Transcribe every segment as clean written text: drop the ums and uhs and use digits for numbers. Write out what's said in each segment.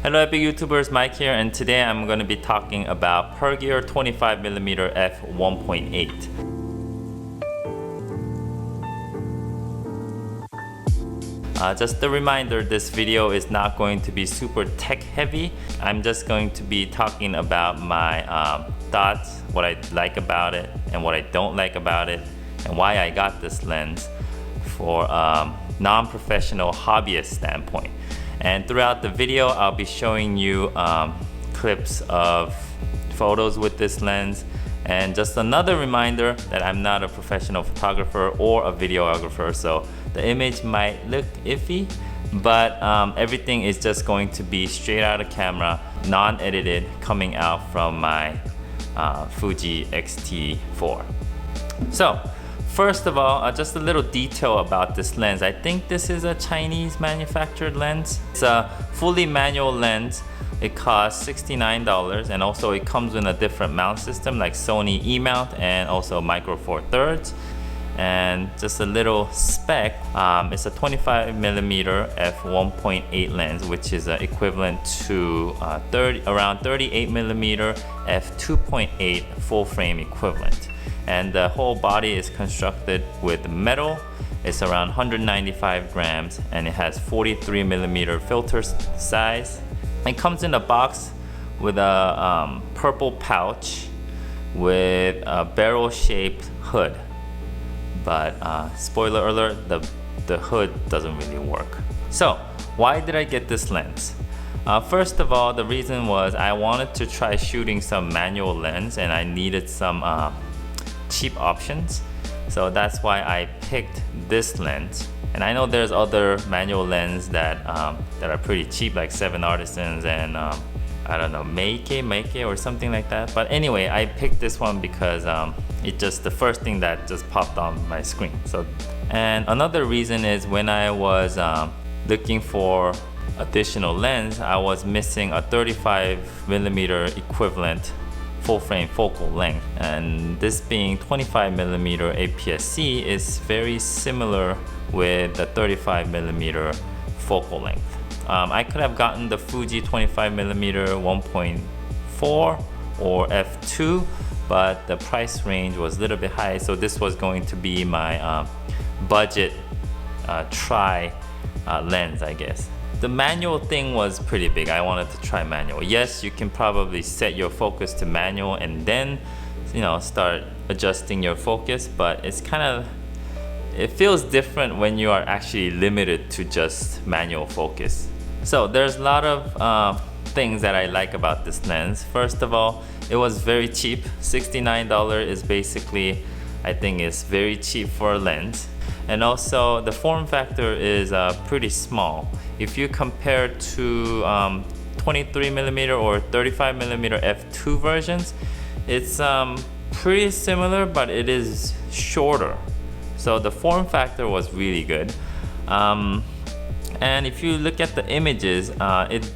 Hello epic YouTubers, Mike here, and today I'm going to be talking about PERGEAR 25mm F1.8. Just a reminder, this video is not going to be super tech heavy. I'm just going to be talking about my thoughts, what I like about it and what I don't like about it, and why I got this lens for non-professional hobbyist standpoint. And throughout the video, I'll be showing you clips of photos with this lens. And just another reminder that I'm not a professional photographer or a videographer, so the image might look iffy, but everything is just going to be straight out of camera, non-edited, coming out from my Fuji X-T4. So, first of all, just a little detail about this lens. I think this is a Chinese manufactured lens. It's a fully manual lens. It costs $69, and also it comes in a different mount system like Sony E-mount and also Micro Four Thirds. And just a little spec, it's a 25mm f1.8 lens, which is equivalent to around 38mm f2.8 full frame equivalent. And the whole body is constructed with metal. It's around 195 grams, and it has 43mm filter size. It comes in a box with a purple pouch with a barrel-shaped hood. But spoiler alert, the hood doesn't really work. So why did I get this lens? First of all, the reason was I wanted to try shooting some manual lens, and I needed some cheap options. So that's why I picked this lens. And I know there's other manual lenses that are pretty cheap, like 7 Artisans and I don't know, Meike or something like that. But anyway, I picked this one because it's just the first thing that just popped on my screen. So, and another reason is when I was looking for additional lens, I was missing a 35mm equivalent full frame focal length, and this being 25mm APS-C is very similar with the 35mm focal length. I could have gotten the Fuji 25mm 1.4 or f2, but the price range was a little bit high, so this was going to be my budget try lens, I guess. The manual thing was pretty big. I wanted to try manual. Yes, you can probably set your focus to manual and then, you know, start adjusting your focus, but it's kind of, it feels different when you are actually limited to just manual focus. So there's a lot of things that I like about this lens. First of all, it was very cheap. $69 is basically, I think, is very cheap for a lens. And also the form factor is pretty small. If you compare to 23mm or 35mm f2 versions, it's pretty similar, but it is shorter. So the form factor was really good. And if you look at the images, it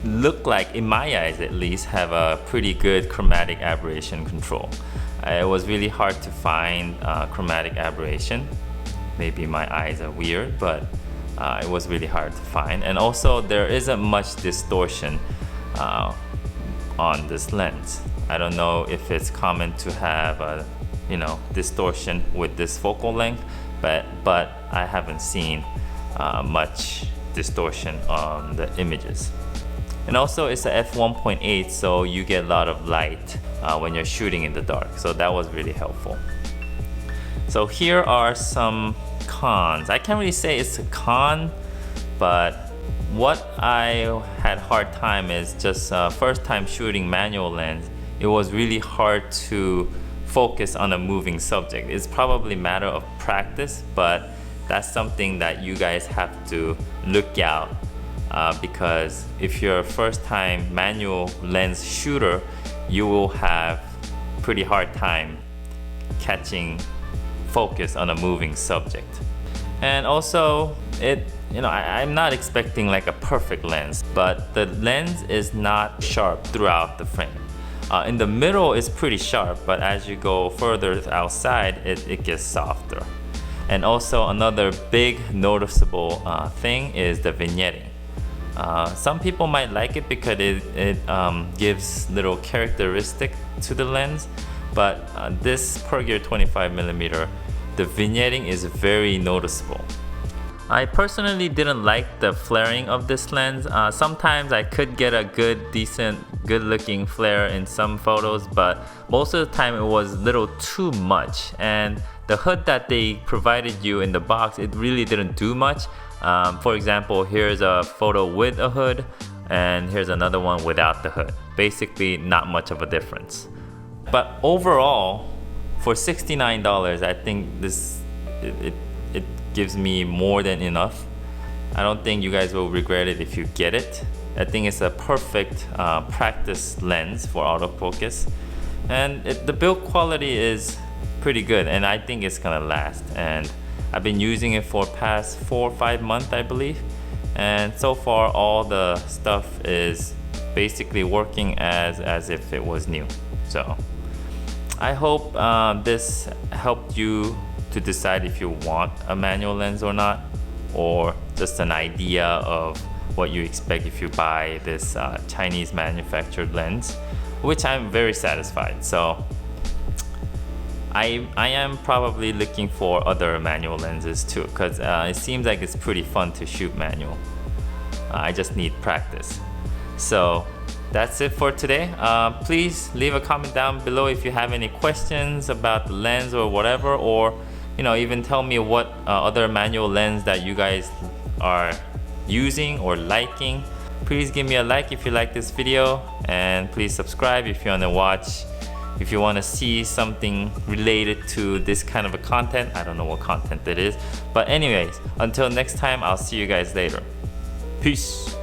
looked like, in my eyes at least, have a pretty good chromatic aberration control. It was really hard to find chromatic aberration. Maybe my eyes are weird, but it was really hard to find. And also there isn't much distortion on this lens. I don't know if it's common to have a, you know, distortion with this focal length, but I haven't seen much distortion on the images. And also it's a f1.8, so you get a lot of light when you're shooting in the dark, so that was really helpful. So here are some cons. I can't really say it's a con, but what I had hard time is just first time shooting manual lens, it was really hard to focus on a moving subject. It's probably a matter of practice, but that's something that you guys have to look out because if you're a first time manual lens shooter, you will have pretty hard time catching focus on a moving subject. And also I'm not expecting like a perfect lens, but the lens is not sharp throughout the frame. In the middle it's pretty sharp, but as you go further outside it gets softer. And also another big noticeable thing is the vignetting. Some people might like it because it gives little characteristic to the lens, but this PERGEAR 25mm, the vignetting is very noticeable. I personally didn't like the flaring of this lens. Sometimes I could get a good looking flare in some photos, but most of the time it was a little too much. And the hood that they provided you in the box, it really didn't do much. For example, here's a photo with a hood, and here's another one without the hood. Basically, not much of a difference. But overall, for $69, I think it gives me more than enough. I don't think you guys will regret it if you get it. I think it's a perfect practice lens for autofocus, and the build quality is pretty good, and I think it's gonna last. And I've been using it for past 4 or 5 months, I believe, and so far all the stuff is basically working as if it was new. So I hope this helped you to decide if you want a manual lens or not, or just an idea of what you expect if you buy this Chinese manufactured lens, which I'm very satisfied. So I am probably looking for other manual lenses too, because it seems like it's pretty fun to shoot manual. I just need practice. So that's it for today. Please leave a comment down below if you have any questions about the lens or whatever, or even tell me what other manual lens that you guys are using or liking. Please give me a like if you like this video, and please subscribe if you want to watch. If you want to see something related to this kind of a content, I don't know what content it is, but anyways, until next time, I'll see you guys later. Peace.